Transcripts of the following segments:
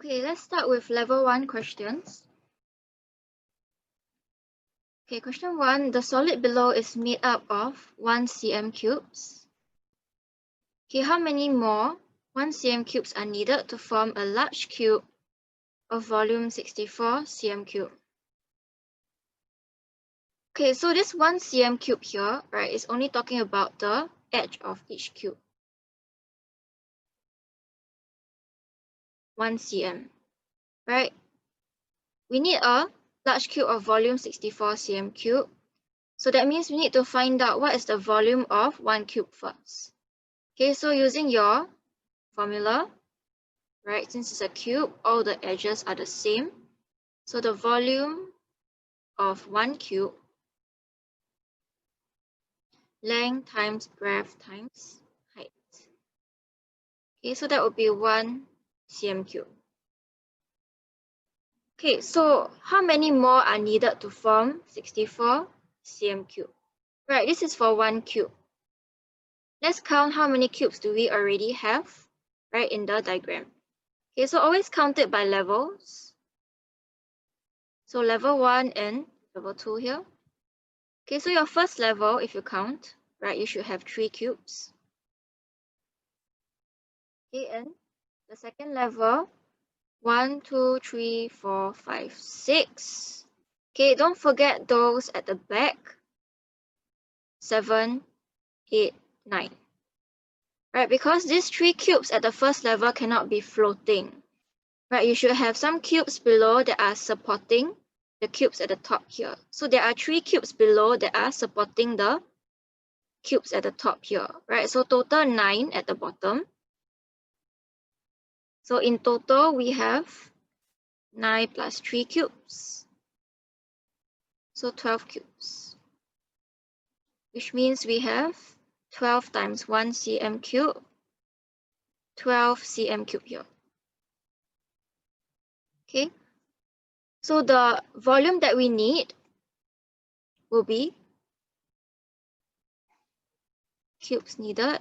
Okay, let's start with level 1 questions. Okay, question 1. The solid below is made up of 1 cm cubes. Okay, how many more 1 cm cubes are needed to form a large cube of volume 64 cm cube? Okay, so this 1 cm cube here, right, is only talking about the edge of each cube. 1 cm, right? We need a large cube of volume 64 cm cube. So that means we need to find out what is the volume of 1 cube first. Okay, so using your formula, right, since it's a cube, all the edges are the same. So the volume of 1 cube, length times breadth times height. Okay, so that would be 1 cm cube. Okay, so how many more are needed to form 64 cm cube? Right, this is for 1 cube. Let's count how many cubes do we already have, right, in the diagram. Okay, so always count it by levels. So level 1 and level 2 here. Okay, so your first level, if you count, right, you should have 3 cubes. Okay, and the second level, 1, 2, 3, 4, 5, 6. Okay, don't forget those at the back. 7, 8, 9. Right, because these 3 cubes at the first level cannot be floating. Right, you should have some cubes below that are supporting the cubes at the top here. So there are 3 cubes below that are supporting the cubes at the top here, right? So total 9 at the bottom. So in total, we have 9 plus 3 cubes. So 12 cubes, which means we have 12 times 1 cm cube, 12 cm cube here. Okay, so the volume that we need will be cubes needed,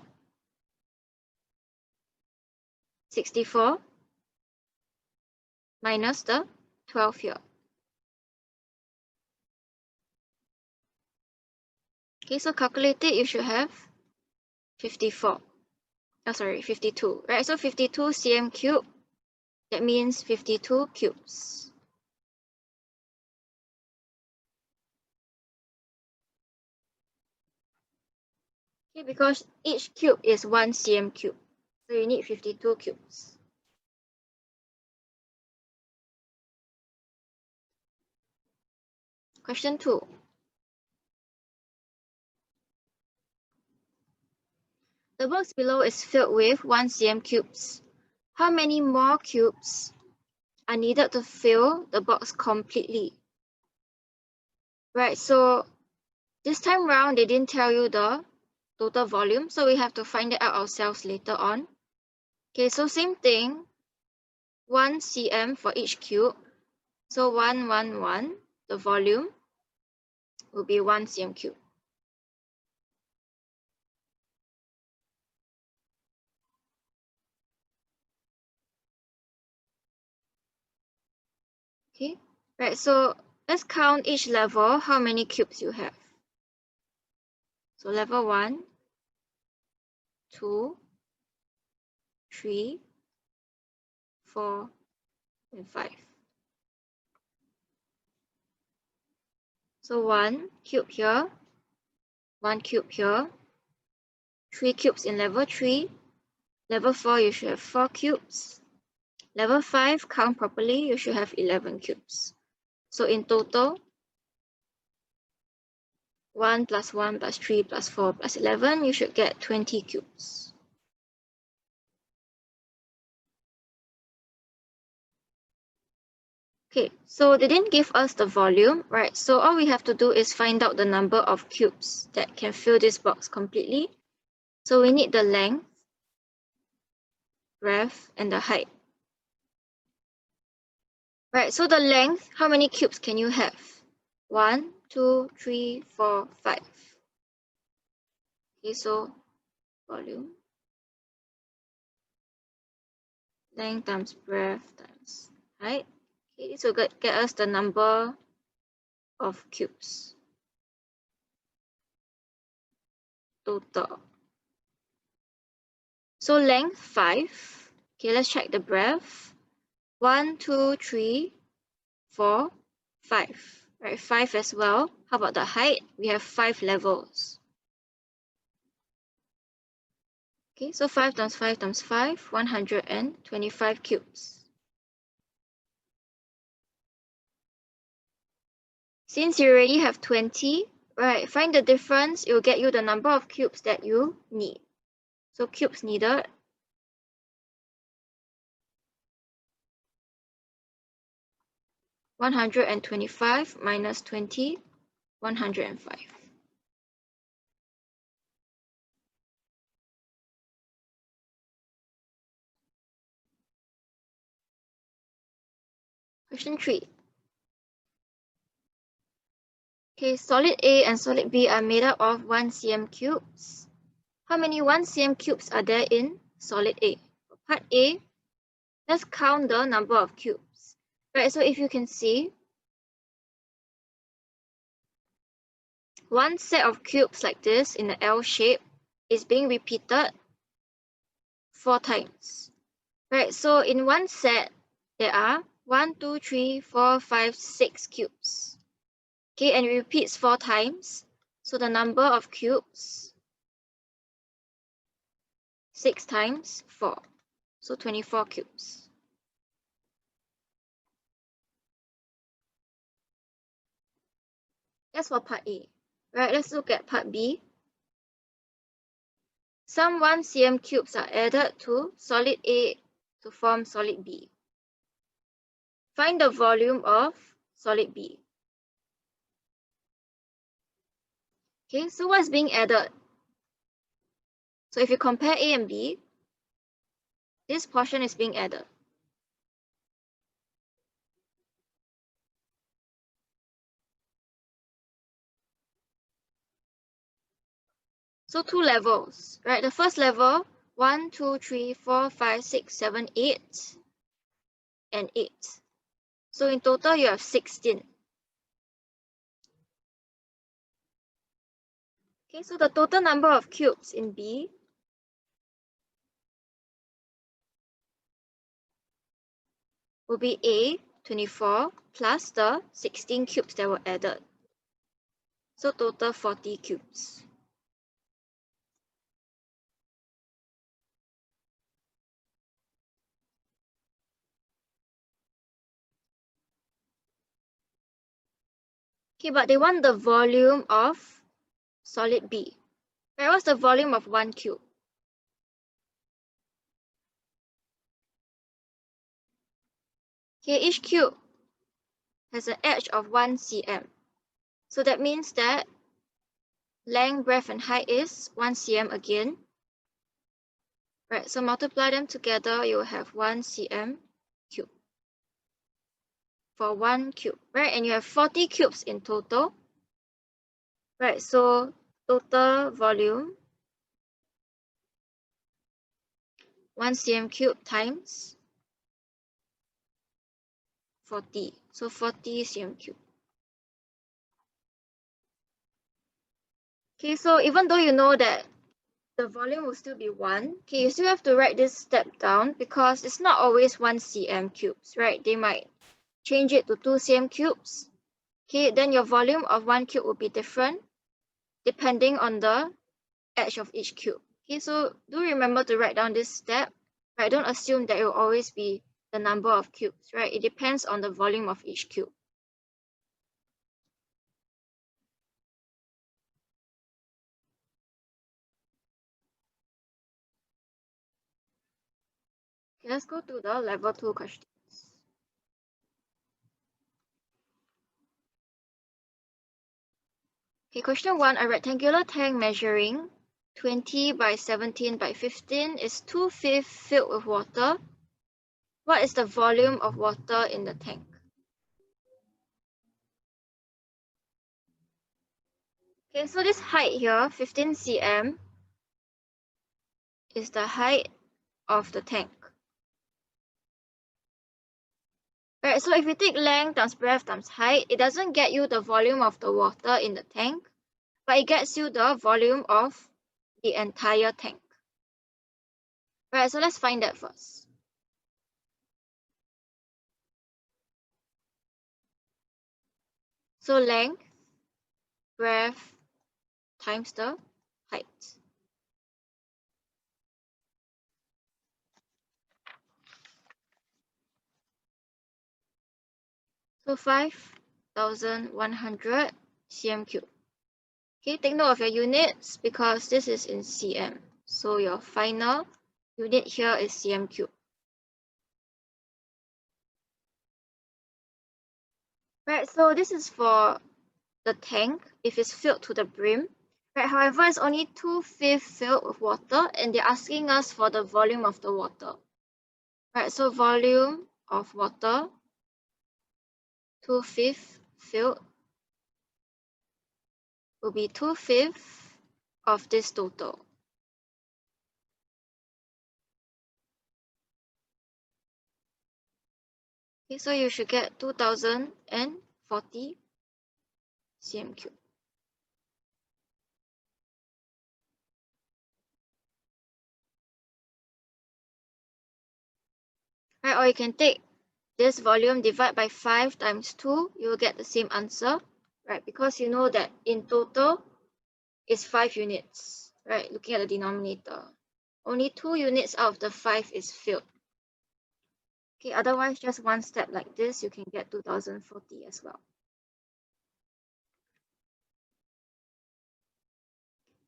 64 minus the 12 here. Okay, so calculate it, you should have 52, right? So 52 cm cube, that means 52 cubes. Okay, because each cube is 1 cm cube, so you need 52 cubes. Question 2. The box below is filled with 1 cm cubes. How many more cubes are needed to fill the box completely? Right, so this time round, they didn't tell you the total volume, so we have to find it out ourselves later on. Okay, so same thing, 1 cm for each cube. So 1, 1, 1, the volume will be 1 cm cube. Okay, right, so let's count each level, how many cubes you have. So level 1, 2, 3, 4, and 5. So 1 cube here, 1 cube here, 3 cubes in level 3. Level 4, you should have 4 cubes. Level 5, count properly, you should have 11 cubes. So in total, 1 plus 1 plus 3 plus 4 plus 11, you should get 20 cubes. Okay, so they didn't give us the volume, right? So all we have to do is find out the number of cubes that can fill this box completely. So we need the length, breadth, and the height. Right, so the length, how many cubes can you have? 1, 2, 3, 4, 5. Okay, so volume, length times breadth times height. Okay, this will get us the number of cubes total. So length 5. Okay, let's check the breadth. 1, 2, 3, 4, 5. Right, 5 as well. How about the height? We have 5 levels. Okay, so 5 times 5 times 5, 125 cubes. Since you already have 20, right, find the difference. It will get you the number of cubes that you need. So cubes needed. (125) minus 20, 105. Question 3. Okay, solid A and solid B are made up of 1 cm cubes. How many 1 cm cubes are there in solid A? For part A, let's count the number of cubes. Right, so if you can see, one set of cubes like this in the L shape is being repeated 4 times. Right, so in one set, there are 1, 2, 3, 4, 5, 6 cubes. Okay, and it repeats 4 times. So the number of cubes, 6 times 4. So 24 cubes. That's for part A. Right, let's look at part B. Some 1 cm cubes are added to solid A to form solid B. Find the volume of solid B. Okay, so what's being added? So if you compare A and B, this portion is being added. So 2 levels, right? The first level, 1, 2, 3, 4, 5, 6, 7, 8, and 8. So in total, you have 16. Okay, so the total number of cubes in B will be A, 24, plus the 16 cubes that were added. So total 40 cubes. Okay, but they want the volume of solid B. Right, what's the volume of 1 cube? Okay, each cube has an edge of 1 cm. So that means that length, breadth, and height is 1 cm again. Right, so multiply them together, you will have 1 cm cube for 1 cube, right? And you have 40 cubes in total. Right, so total volume 1 cm cube times 40. So 40 cm cube. Okay, so even though you know that the volume will still be 1, okay, you still have to write this step down because it's not always 1 cm cubes, right? They might change it to 2 cm cubes. Okay, then your volume of 1 cube will be different depending on the edge of each cube. Okay, so do remember to write down this step, right? Don't assume that it will always be the number of cubes, right? It depends on the volume of each cube. Okay, let's go to the level 2 questions. Okay, question 1, a rectangular tank measuring 20 by 17 by 15 is 2/5 filled with water. What is the volume of water in the tank? Okay, so this height here, 15 cm, is the height of the tank. Right, so if you take length times breadth times height, it doesn't get you the volume of the water in the tank, but it gets you the volume of the entire tank. Right, so let's find that first. So length, breadth times the height. So 5,100 cm cube. Okay, take note of your units because this is in cm. So your final unit here is cm cube. Right, so this is for the tank if it's filled to the brim. Right, however, it's only 2/5 filled with water and they're asking us for the volume of the water. Right, so volume of water, 2/5 filled, will be 2/5 of this total. Okay, so you should get 2040 cm cube. Right, or you can take this volume divide by 5 times 2, you will get the same answer, right? Because you know that in total is 5 units, right? Looking at the denominator. Only 2 units out of the 5 is filled. Okay, otherwise just one step like this, you can get 2040 as well.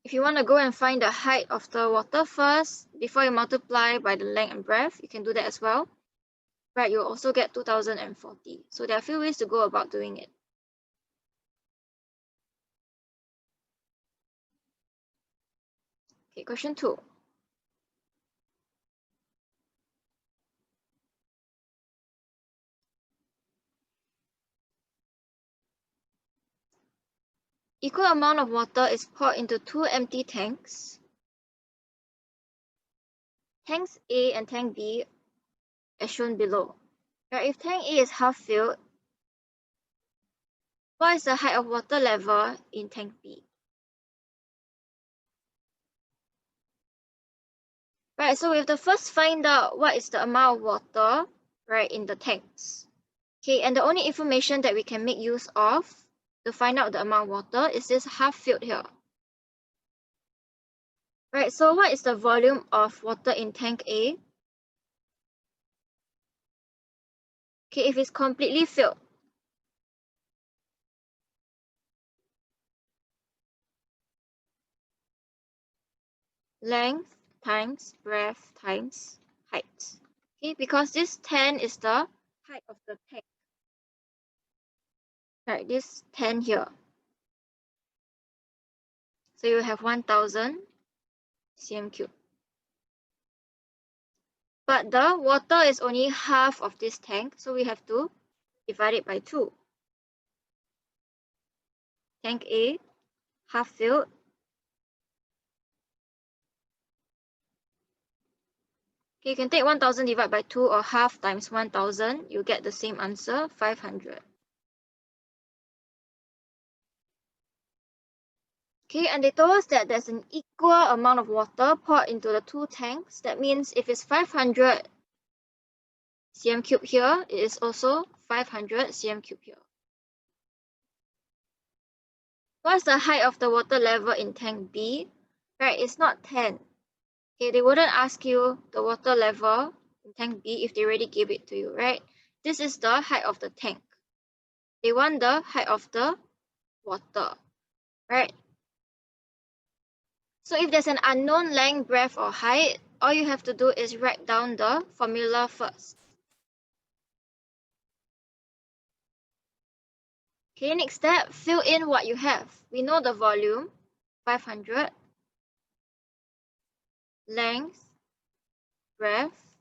If you want to go and find the height of the water first, before you multiply by the length and breadth, you can do that as well. Right, you'll also get 2040. So there are a few ways to go about doing it. Okay, question 2. Equal amount of water is poured into 2 empty tanks. Tanks A and tank B as shown below. Right, if tank A is half filled, what is the height of water level in tank B? Right, so we have to first find out what is the amount of water, right, in the tanks. Okay, and the only information that we can make use of to find out the amount of water is this half filled here. Right, so what is the volume of water in tank A? Okay, if it's completely filled, length times breadth times height. Okay, because this 10 is the height of the tank. Right, this 10 here. So you have 1000 cm cube. But the water is only half of this tank, so we have to divide it by 2. Tank A, half filled. Okay, you can take 1000 divided by 2 or half times 1000. You get the same answer, 500. Okay, and they told us that there's an equal amount of water poured into the 2 tanks. That means if it's 500 cm cube here, it is also 500 cm cube here. What's the height of the water level in tank B? Right, it's not 10. Okay, they wouldn't ask you the water level in tank B if they already gave it to you, right? This is the height of the tank. They want the height of the water, right? So if there's an unknown length, breadth, or height, all you have to do is write down the formula first. Okay, next step, fill in what you have. We know the volume, 500, length, breadth,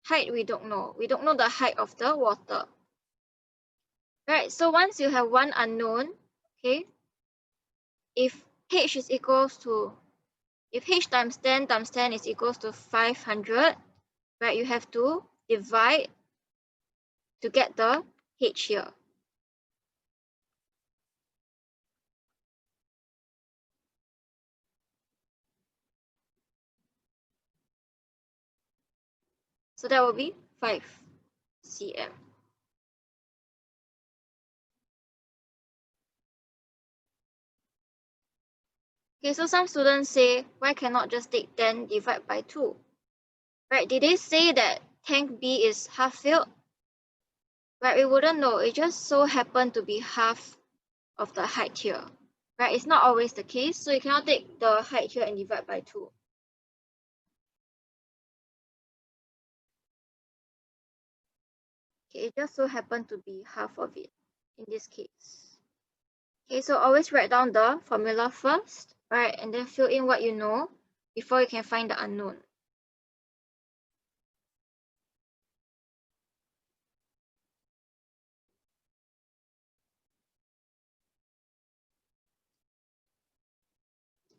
height we don't know. We don't know the height of the water. Right, so once you have one unknown, okay, if h is equals to, if h times 10 times 10 is equals to 500, right, you have to divide to get the H here. So that will be 5 cm. Okay, so some students say, why cannot just take 10 divided by 2? Right, did they say that tank B is half filled? Right, we wouldn't know. It just so happened to be half of the height here. Right, it's not always the case, so you cannot take the height here and divide by 2. Okay, it just so happened to be half of it in this case. Okay, so always write down the formula first, right, and then fill in what you know before you can find the unknown.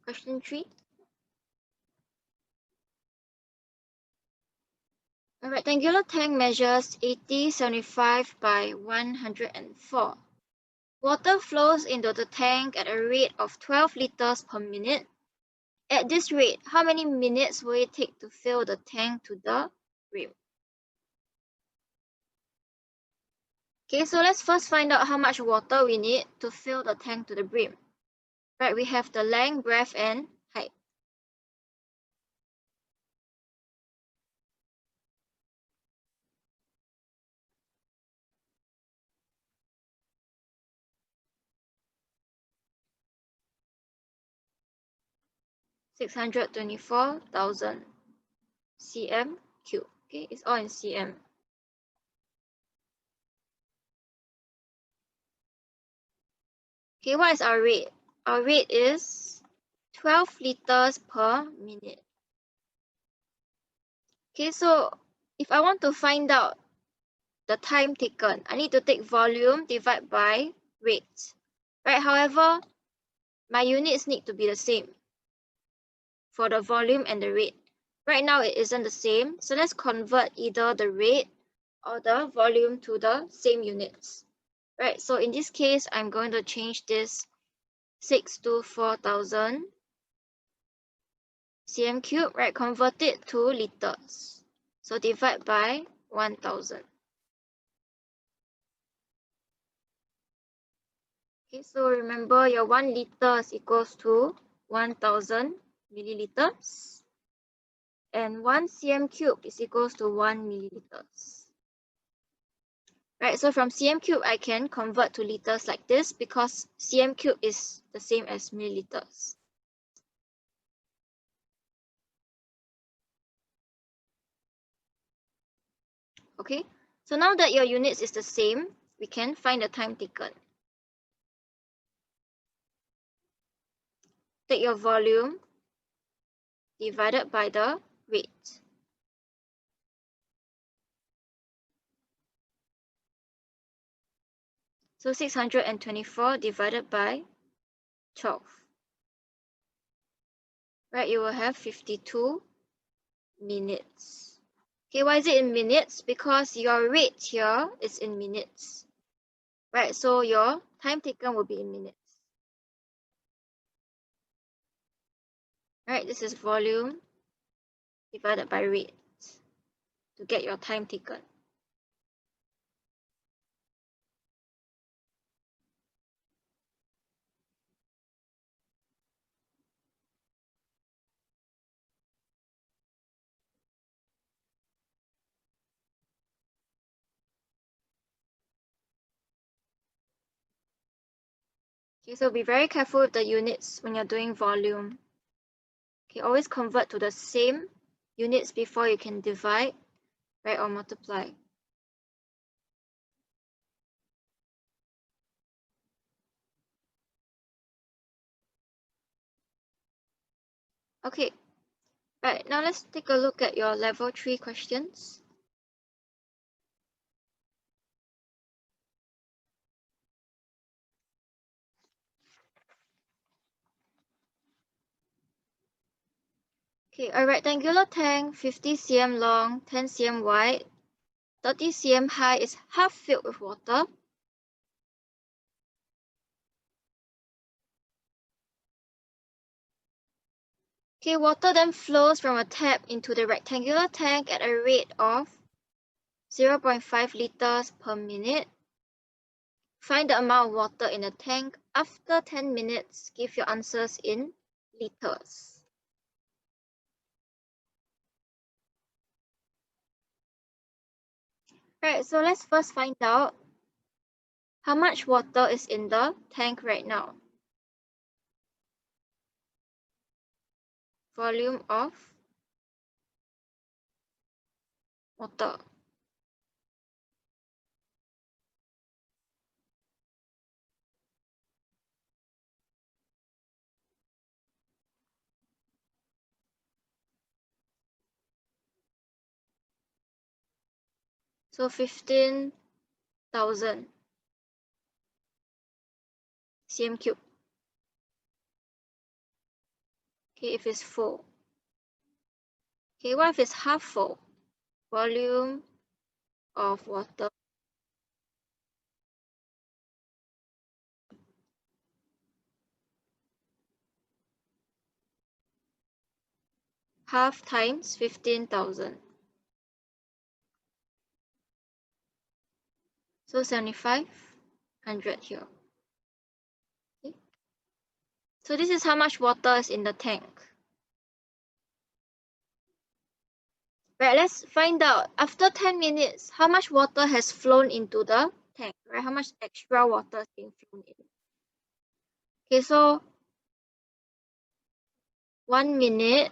Question 3. A rectangular tank measures 80, 75 by 104. Water flows into the tank at a rate of 12 liters per minute. At this rate, how many minutes will it take to fill the tank to the brim? Okay, so let's first find out how much water we need to fill the tank to the brim. Right, we have the length, breadth, and height. $624,000 cm cube. Okay, it's all in cm. Okay, what is our rate? Our rate is 12 liters per minute. Okay, so if I want to find out the time taken, I need to take volume divided by rate. Right? However, my units need to be the same for the volume and the rate. Right now it isn't the same, so let's convert either the rate or the volume to the same units. Right, so in this case, I'm going to change this 624,000 cm cube, right, convert it to liters. So divide by 1,000. Okay, so remember your 1 liter is equals to 1,000 milliliters. And 1 cm cube is equals to 1 milliliters. Right, so from cm cube, I can convert to liters like this because cm cube is the same as milliliters. Okay, so now that your units is the same, we can find the time taken. Take your volume divided by the rate. So 624 divided by 12. Right, you will have 52 minutes. Okay, why is it in minutes? Because your rate here is in minutes. Right, so your time taken will be in minutes. Right, this is volume divided by rate to get your time taken. Okay, so be very careful with the units when you're doing volume. Okay, always convert to the same units before you can divide, right, or multiply. Okay, right, now let's take a look at your level 3 questions. Okay, a rectangular tank, 50 cm long, 10 cm wide, 30 cm high is half filled with water. Okay, water then flows from a tap into the rectangular tank at a rate of 0.5 liters per minute. Find the amount of water in the tank after 10 minutes. Give your answers in liters. Right, so let's first find out how much water is in the tank right now. Volume of water. So 15,000 cm cube. Okay, if it's full. Okay, what if it's half full? Volume of water. Half times 15,000. So 7,500 here. Okay. So this is how much water is in the tank. Right, let's find out after 10 minutes how much water has flown into the tank, right? How much extra water is being flown in. Okay, so 1 minute,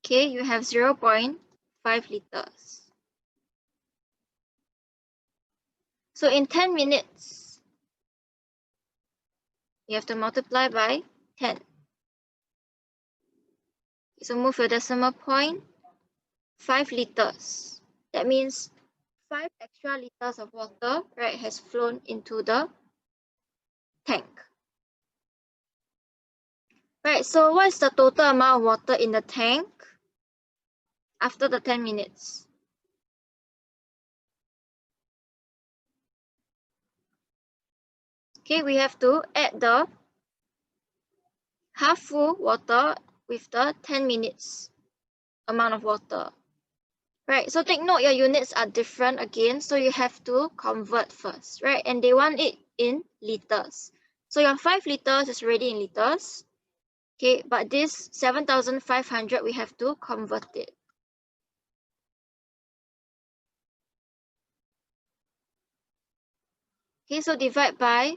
okay, you have 0.5 liters. So in 10 minutes, you have to multiply by 10. So move your decimal point, 5 liters. That means 5 extra liters of water, right, has flown into the tank. Right, so what is the total amount of water in the tank after the 10 minutes? Okay, we have to add the half full water with the 10 minutes amount of water. Right, so take note your units are different again, so you have to convert first, right? And they want it in liters. So your 5 liters is already in liters. Okay, but this 7,500, we have to convert it. Okay, so divide by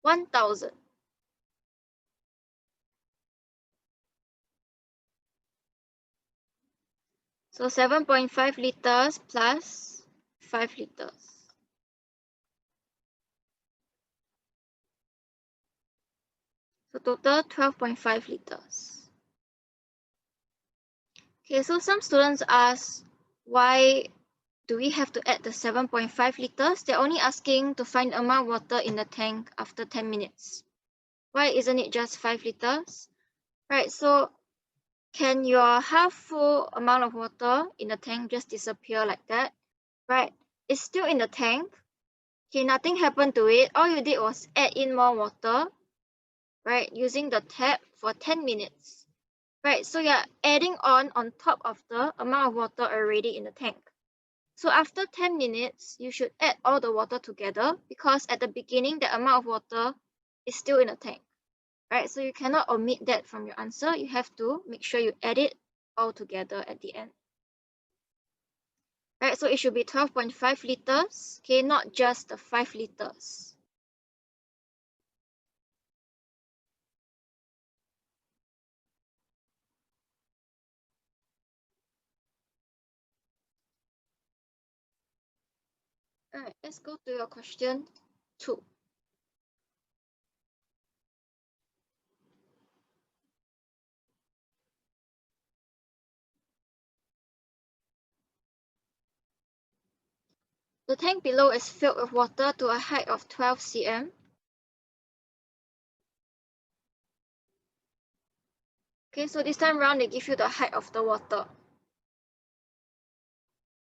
1,000. So 7.5 liters plus 5 liters. So total 12.5 liters. Okay, so some students ask, why do we have to add the 7.5 liters? They're only asking to find the amount of water in the tank after 10 minutes. Why isn't it just 5 liters? Right, so can your half full amount of water in the tank just disappear like that? Right, it's still in the tank. Okay, nothing happened to it. All you did was add in more water, right, using the tap for 10 minutes. Right, so you're adding on top of the amount of water already in the tank. So after 10 minutes, you should add all the water together because at the beginning, the amount of water is still in the tank, right? So you cannot omit that from your answer. You have to make sure you add it all together at the end. Right, so it should be 12.5 liters, okay, not just the 5 liters. All right, let's go to your question 2. The tank below is filled with water to a height of 12 cm. Okay, so this time around, they give you the height of the water.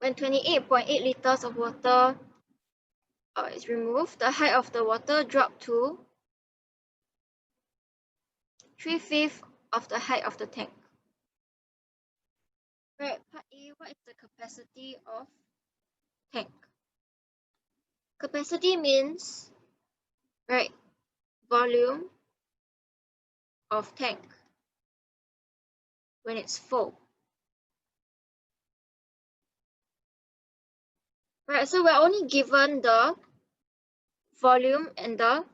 when 28.8 liters of water is removed, the height of the water dropped to 3/5 of the height of the tank. Right, part A, what is the capacity of tank? Capacity means, right, volume of tank when it's full. Right, so we're only given the volume and the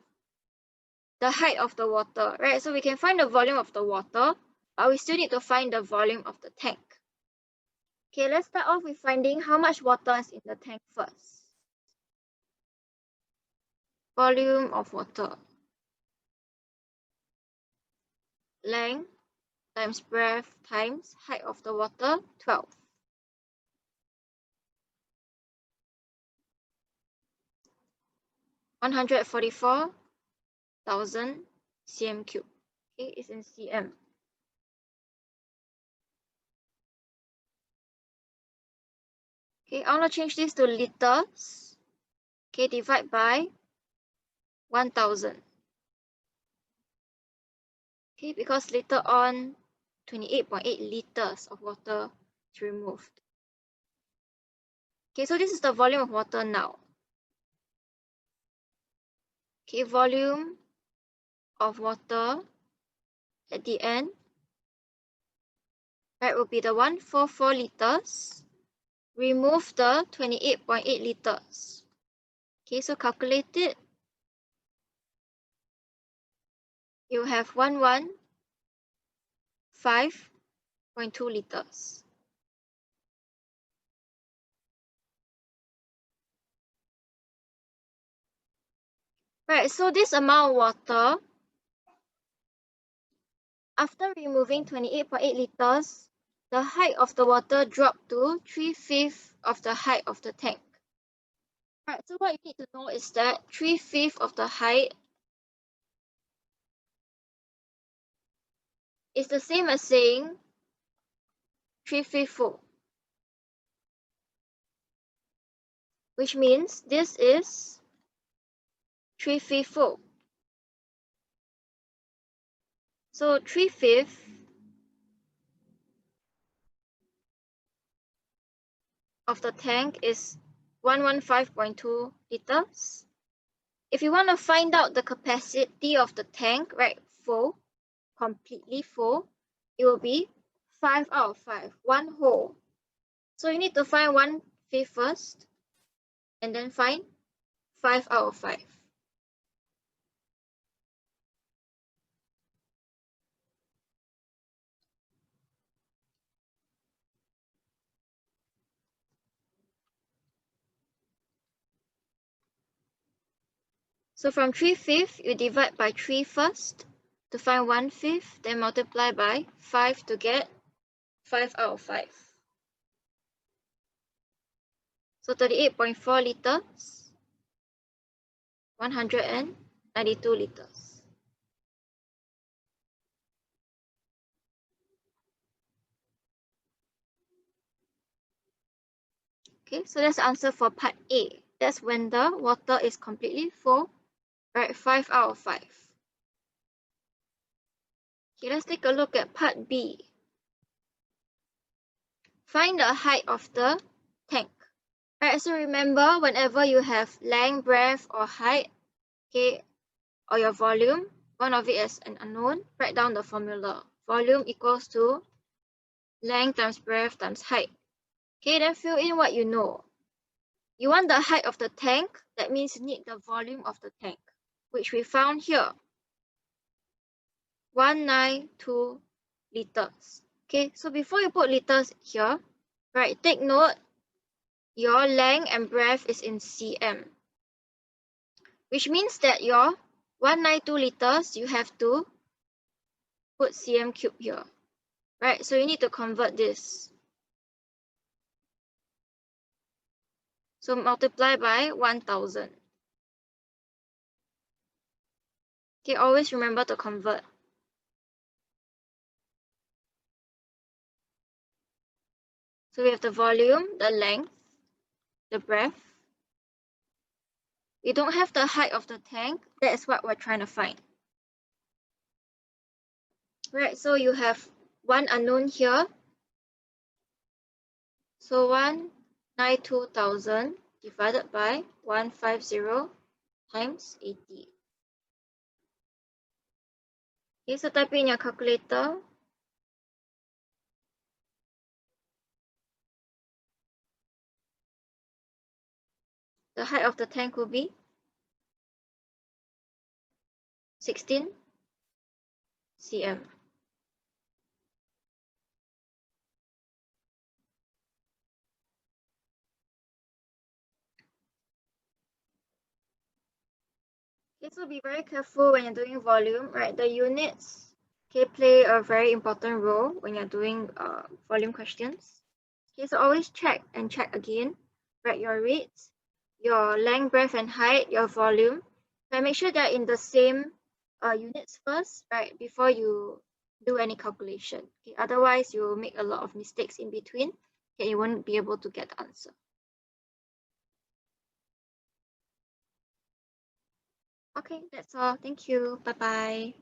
height of the water, right? So we can find the volume of the water, but we still need to find the volume of the tank. Okay, let's start off with finding how much water is in the tank first. Volume of water. Length times breadth times height of the water, 12. $144,000 cm cube. Okay, it's in cm. Okay, I want to change this to liters. Okay, divide by 1,000. Okay, because later on, 28.8 liters of water is removed. Okay, so this is the volume of water now. Okay, volume of water at the end, right, will be the 144 liters. Remove the 28.8 liters. Okay, so calculate it. You have 115.2 liters. Right, so this amount of water, after removing 28.8 liters, the height of the water dropped to 3/5 of the height of the tank. Right, so what you need to know is that 3/5 of the height is the same as saying 3/5 full, which means this is 3/5 full. So 3/5 of the tank is 115.2 liters. If you want to find out the capacity of the tank, right, full, completely full, it will be 5 out of 5, 1 whole. So you need to find 1/5 first, and then find 5 out of 5. So from 3/5, you divide by 3 first to find 1/5, then multiply by 5 to get 5 out of 5. So 38.4 liters, 192 liters. Okay, so that's the answer for part A. That's when the water is completely full, right? 5 out of 5. Okay, let's take a look at part B. Find the height of the tank. Right, so remember, whenever you have length, breadth, or height, okay, or your volume, one of it as an unknown, write down the formula. Volume equals to length times breadth times height. Okay, then fill in what you know. You want the height of the tank, that means you need the volume of the tank, which we found here. 192 liters. Okay, so before you put liters here, right, take note, your length and breadth is in cm, which means that your 192 liters, you have to put cm cube here, right? So you need to convert this. So multiply by 1,000. Okay, always remember to convert. So we have the volume, the length, the breath. We don't have the height of the tank. That is what we're trying to find. Right, so you have one unknown here. So 192,000 divided by 150 times 80. Okay, so type in your calculator. The height of the tank will be 16 cm. Okay, so be very careful when you're doing volume, right? The units play a very important role when you're doing volume questions. Okay, so always check and check again, right? Your rates, your length, breadth, and height, your volume. And make sure they're in the same units first, right? Before you do any calculation. Okay, otherwise you will make a lot of mistakes in between. Okay, you won't be able to get the answer. Okay, that's all. Thank you. Bye-bye.